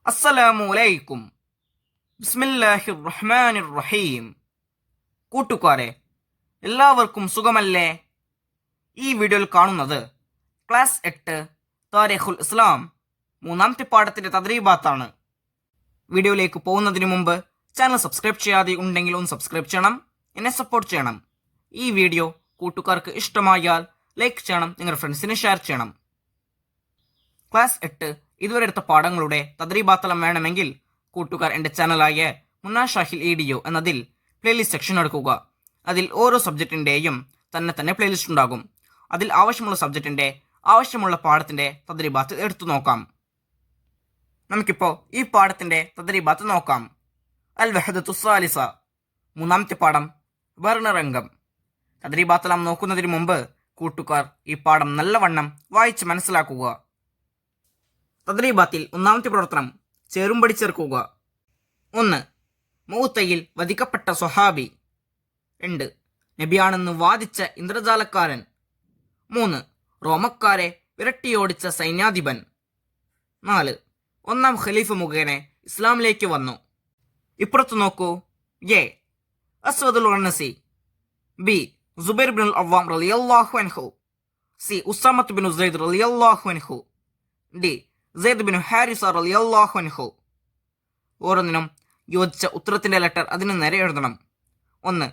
അസ്സലാമു അലൈക്കും. ബിസ്മില്ലാഹിർ റഹ്മാനിർ റഹീം. കൂട്ടുകാരെ, എല്ലാവർക്കും സുഖമല്ലേ? ഈ വീഡിയോയിൽ കാണുന്നത് ക്ലാസ് 8 താരിഖുൽ ഇസ്ലാം മൂന്നാമത്തെ പാഠത്തിന്റെ തദ്രീബാത്താണ്. വീഡിയോയിലേക്ക് പോകുന്നതിന് മുമ്പ് ചാനൽ സബ്സ്ക്രൈബ് ചെയ്യാതെ ഉണ്ടെങ്കിൽ ഒന്ന് സബ്സ്ക്രൈബ് ചെയ്യണം, എന്നെ സപ്പോർട്ട് ചെയ്യണം. ഈ വീഡിയോ കൂട്ടുകാർക്ക് ഇഷ്ടമായാൽ ലൈക്ക് ചെയ്യണം, നിങ്ങളുടെ ഫ്രണ്ട്സിന് ഷെയർ ചെയ്യണം. ക്ലാസ് 8 ഇതുവരെ എടുത്ത പാഠങ്ങളുടെ തദ്രീബാത്തലം വേണമെങ്കിൽ കൂട്ടുകാർ എൻ്റെ ചാനലായ മുന്നാ ഷാഹിൽ ഈഡിയോ എന്നതിൽ പ്ലേലിസ്റ്റ് സെക്ഷൻ എടുക്കുക. അതിൽ ഓരോ സബ്ജക്റ്റിൻ്റെയും തന്നെ പ്ലേലിസ്റ്റ് ഉണ്ടാകും. അതിൽ ആവശ്യമുള്ള സബ്ജക്റ്റിൻ്റെ ആവശ്യമുള്ള പാഠത്തിൻ്റെ തദ്രീബാത്ത് എടുത്തു നോക്കാം. നമുക്കിപ്പോൾ ഈ പാഠത്തിൻ്റെ തദ്രീബാത്ത് നോക്കാം. അൽ വഹദത്തു സാലിസ, മൂന്നാമത്തെ പാഠം, വർണ്ണരംഗം. തദ്രീബാത്തലം നോക്കുന്നതിന് മുമ്പ് കൂട്ടുകാർ ഈ പാഠം നല്ലവണ്ണം വായിച്ച് മനസ്സിലാക്കുക. തദ്രീബാത്തിൽ ഒന്നാമത്തെ പ്രവർത്തനം ചേരുംപടി ചേർക്കുക. 1. മൗത്തയിൽ വധിക്കപ്പെട്ട സ്വഹാബി. 2. നബിയാണെന്ന് വാദിച്ച ഇന്ദ്രജാലക്കാരൻ. 3. റോമക്കാരെ വിരട്ടിയോടിച്ച സൈന്യാധിപൻ. 4. ഒന്നാം ഖലീഫ മുഖേന ഇസ്ലാമിലേക്ക് വന്നു. ഇപ്പുറത്ത് നോക്കൂ. എ. അസ്വദുൽ അനസി. ബി. സുബൈർ ബിൻ അവ്വാം റളിയല്ലാഹു അൻഹു. സി. ഉസാമത്ത് ബിൻ ഉസൈദ് റളിയല്ലാഹു അൻഹു. ഡി. സെയ്ദ് ബിൻ ഹാരിസ റളിയല്ലാഹു അൻഹു. ഓരോന്നിനും യോജിച്ച ഉത്തരത്തിന്റെ ലെറ്റർ അതിന് നേരെ എഴുതണം. 1.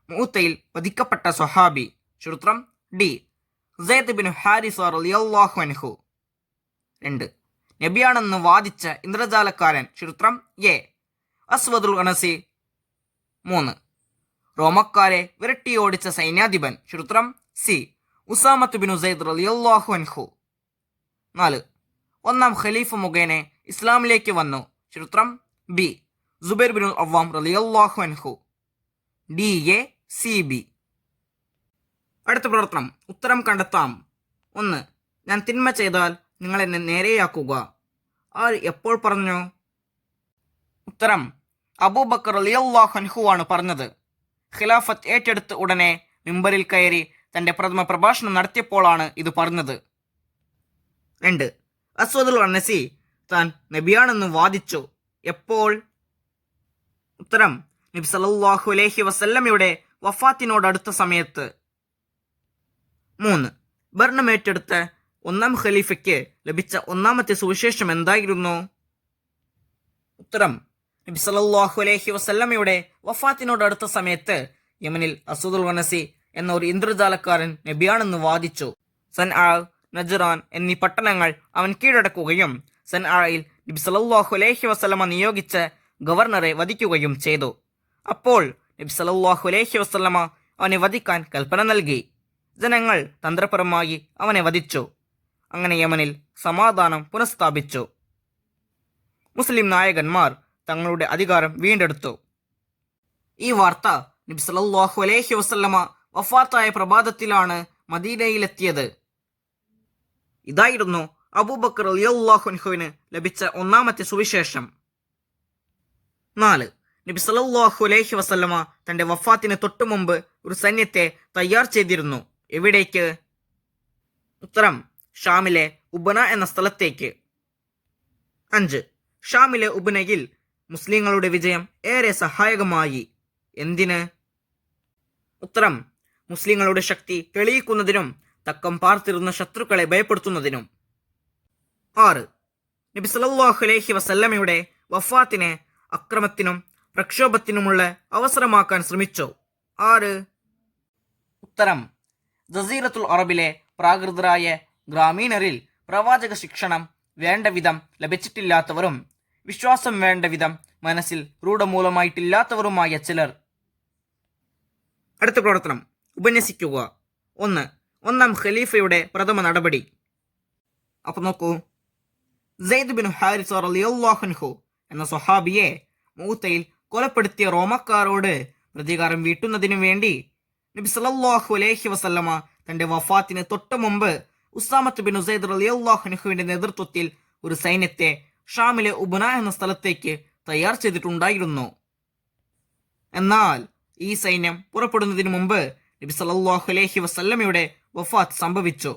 മുഅത്തയിൽ വധിക്കപ്പെട്ട സ്വഹാബി. ചരിത്രം ഡി. സെയ്ദ് ബിൻ ഹാരിസ റളിയല്ലാഹു അൻഹു. 2. നബിയാണെന്ന് വാദിച്ച ഇന്ദ്രജാലക്കാരൻ. ചരിത്രം എ. അസ്വദുൽ അനസി. 3. റോമക്കാരെ വിരട്ടിയോടിച്ച സൈന്യാധിപൻ. ചരിത്രം സി. ഉസാമത്ത് ബിൻ ഉസൈദ് റളിയല്ലാഹു അൻഹു. 4. ഒന്നാം ഖലീഫ മുഖേന ഇസ്ലാമിലേക്ക് വന്നു. ചരിത്രം ബി. സുബൈർ ബിൻ അവ്വാം റളിയല്ലാഹു അൻഹു. ഡി. A, C, B. അടുത്ത പ്രവർത്തനം ഉത്തരം കണ്ടെത്താം. 1. ഞാൻ തിന്മ ചെയ്താൽ നിങ്ങൾ എന്നെ നേരെയാക്കുക. ആര് എപ്പോൾ പറഞ്ഞു? ഉത്തരം അബൂബക്കർ റളിയല്ലാഹു അൻഹു ആണ് പറഞ്ഞത്. ഖിലാഫത്ത് ഏറ്റെടുത്ത് ഉടനെ മിമ്പറിൽ കയറി തന്റെ പ്രഥമ പ്രഭാഷണം നടത്തിയപ്പോഴാണ് ഇത് പറഞ്ഞത്. 2. അസ്വദുൽ അനസി താൻ നബിയാണെന്ന് വാദിച്ചു. എപ്പോൾ? ഉത്തരം നബി സല്ലല്ലാഹു അലൈഹി വസല്ലമയുടെ വഫാത്തിനോടടുത്ത സമയത്ത്. 3. ഭരണമേറ്റെടുത്ത ഒന്നാം ഖലീഫയ്ക്ക് ലഭിച്ച ഒന്നാമത്തെ സുവിശേഷം എന്തായിരുന്നു? ഉത്തരം നബി സല്ലല്ലാഹു അലൈഹി വസല്ലമയുടെ വഫാത്തിനോടടുത്ത സമയത്ത് യമനിൽ അസ്വദുൽ അനസി എന്ന ഒരു ഇന്ദ്രജാലക്കാരൻ നബിയാണെന്ന് വാദിച്ചു. സൻആ, നജ്റാൻ എന്നീ പട്ടണങ്ങൾ അവൻ കീഴടക്കുകയും സൻആയിൽ നബി സല്ലല്ലാഹു അലൈഹി വസല്ലമ നിയോഗിച്ച ഗവർണറെ വധിക്കുകയും ചെയ്തു. അപ്പോൾ നബി സല്ലല്ലാഹു അലൈഹി വസല്ലമ അവനെ വധിക്കാൻ കൽപ്പന നൽകി. ജനങ്ങൾ തന്ത്രപരമായി അവനെ വധിച്ചു. അങ്ങനെ യമനിൽ സമാധാനം പുനഃസ്ഥാപിച്ചു. മുസ്ലിം നായകന്മാർ തങ്ങളുടെ അധികാരം വീണ്ടെടുത്തു. ഈ വാർത്ത നബി സല്ലല്ലാഹു അലൈഹി വസല്ലമ വഫാത്തായ പ്രഭാതത്തിലാണ് മദീനയിലെത്തിയത്. ഇതായിരുന്നു അബൂബക്കർ റളിയല്ലാഹു അൻഹുവിന് ലഭിച്ച ഒന്നാമത്തെ സുവിശേഷം. 4. നബി സല്ലല്ലാഹു അലൈഹി വസല്ലമ തന്റെ വഫാത്തിന് തൊട്ടു മുമ്പ് ഒരു സൈന്യത്തെ തയ്യാർ ചെയ്തിരുന്നു. എവിടേക്ക്? ഉത്തരം ഷാമിലെ ഉബന എന്ന സ്ഥലത്തേക്ക്. 5. ഷാമിലെ ഉബനയിൽ മുസ്ലിങ്ങളുടെ വിജയം ഏറെ സഹായകമായി. എന്തിന്? ഉത്തരം മുസ്ലിങ്ങളുടെ ശക്തി തെളിയിക്കുന്നതിനും തക്കം പാർത്തിരുന്ന ശത്രുക്കളെ ഭയപ്പെടുത്തുന്നതിനും. 6. നബി സല്ലല്ലാഹു അലൈഹി വസല്ലമയുടെ വഫാത്തിനെ അക്രമത്തിനും പ്രക്ഷോഭത്തിനുമുള്ള അവസരമാക്കാൻ ശ്രമിച്ചു. ആര്? ഉത്തരം ജസീറത്തുൽ അറബിലെ പ്രാകൃതരായ ഗ്രാമീണരിൽ പ്രവാചക ശിക്ഷണം വേണ്ട വിധം ലഭിച്ചിട്ടില്ലാത്തവരും വിശ്വാസം വേണ്ട വിധം മനസ്സിൽ രൂഢമൂലമായിട്ടില്ലാത്തവരുമായ ചിലർ. അടുത്ത പ്രവർത്തനം ഉപന്യസിക്കുക. 1. ഒന്നാം ഖലീഫയുടെ പ്രഥമ നടപടി. അപ്പൊ നോക്കൂ. സെയ്ദ് ബിൻ ഹാരിസ റളിയല്ലാഹു അൻഹു എന്ന സ്വഹാബിയെ മൗത്തയിൽ കൊലപ്പെടുത്തിയ റോമക്കാരോട് പ്രതികാരം വീട്ടുന്നതിനു വേണ്ടി നബി സല്ലല്ലാഹു അലൈഹി വസല്ലമ തന്റെ വഫാത്തിന് തൊട്ടു മുമ്പ് ഉസാമത്ത് ബിൻ ഉസൈദ് റളിയല്ലാഹു അൻഹുവിന്റെ നേതൃത്വത്തിൽ ഒരു സൈന്യത്തെ ഷാമിലെ ഉബന എന്ന സ്ഥലത്തേക്ക് തയ്യാർ ചെയ്തിട്ടുണ്ടായിരുന്നു. എന്നാൽ ഈ സൈന്യം പുറപ്പെടുന്നതിന് മുമ്പ് നബി സല്ലല്ലാഹു അലൈഹി വസല്ലമയുടെ വഫാത്ത് സംഭവിച്ചു.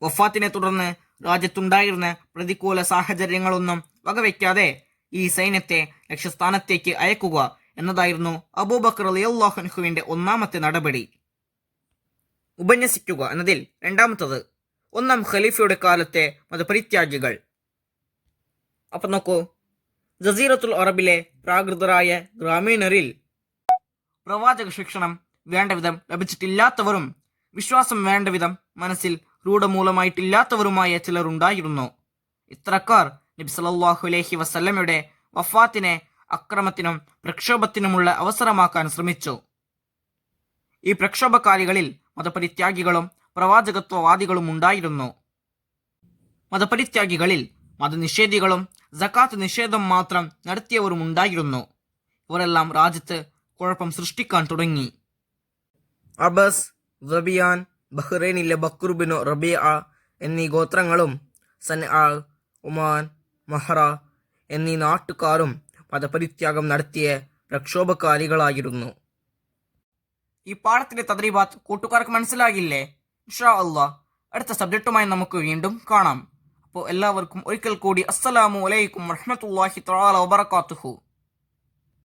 വഫാത്തിനെ തുടർന്ന് രാജ്യത്തുണ്ടായിരുന്ന പ്രതികൂല സാഹചര്യങ്ങളൊന്നും വകവയ്ക്കാതെ ഈ സൈന്യത്തെ ലക്ഷ്യസ്ഥാനത്തേക്ക് അയക്കുക എന്നതായിരുന്നു അബൂബക്കർ റളിയല്ലാഹു അൻഹുവിന്റെ ഒന്നാമത്തെ നടപടി. ഉപന്യസിക്കുക എന്നതിൽ രണ്ടാമത്തത് ഒന്നാം ഖലീഫയുടെ കാലത്തെ മതപരിത്യാഗികൾ. അപ്പം നോക്കൂ, ജസീറത്തുൽ അറബിലെ പ്രാകൃതരായ ഗ്രാമീണരിൽ പ്രവാചക ശിക്ഷണം വേണ്ടവിധം ലഭിച്ചിട്ടില്ലാത്തവരും വിശ്വാസം വേണ്ടവിധം മനസ്സിൽ രൂഢമൂലമായിട്ടില്ലാത്തവരുമായ ചിലരുണ്ടായിരുന്നു. ഇത്തരക്കാർ നബി സല്ലല്ലാഹു അലൈഹി വസല്ലമയുടെ വഫാത്തിനെ അക്രമത്തിനും പ്രക്ഷോഭത്തിനുമുള്ള അവസരമാക്കാൻ ശ്രമിച്ചു. ഈ പ്രക്ഷോഭകാരികളിൽ മതപരിത്യാഗികളും പ്രവാചകത്വവാദികളും ഉണ്ടായിരുന്നു. മതപരിത്യാഗികളിൽ മതനിഷേധികളും സകാത്ത് നിഷേധം മാത്രം നടത്തിയവരും ഉണ്ടായിരുന്നു. ഇവരെല്ലാം രാജ്യത്ത് കുഴപ്പം സൃഷ്ടിക്കാൻ തുടങ്ങി. അബസ്, റബിയാൻ, ബഹ്റൈനിലെ ബക്ർ ബിനു റബീഅ എന്നീ ഗോത്രങ്ങളും സൻആ, ഒമാൻ, മഹ്റ എന്നീ നാട്ടുകാരും മതപരിത്യാഗം നടത്തിയ പ്രക്ഷോഭകാരികളായിരുന്നു. ഈ പാഠത്തിന്റെ തദ്രീബാത്ത് കൂട്ടുകാർക്ക് മനസ്സിലാകില്ലേ? ഇൻഷാ അല്ലാഹ് അടുത്ത സബ്ജക്റ്റുമായി നമുക്ക് വീണ്ടും കാണാം. അപ്പോൾ എല്ലാവർക്കും ഒരിക്കൽ കൂടി അസ്സലാമു അലൈക്കും വറഹ്മത്തുള്ളാഹി തആല വബറകാതുഹു.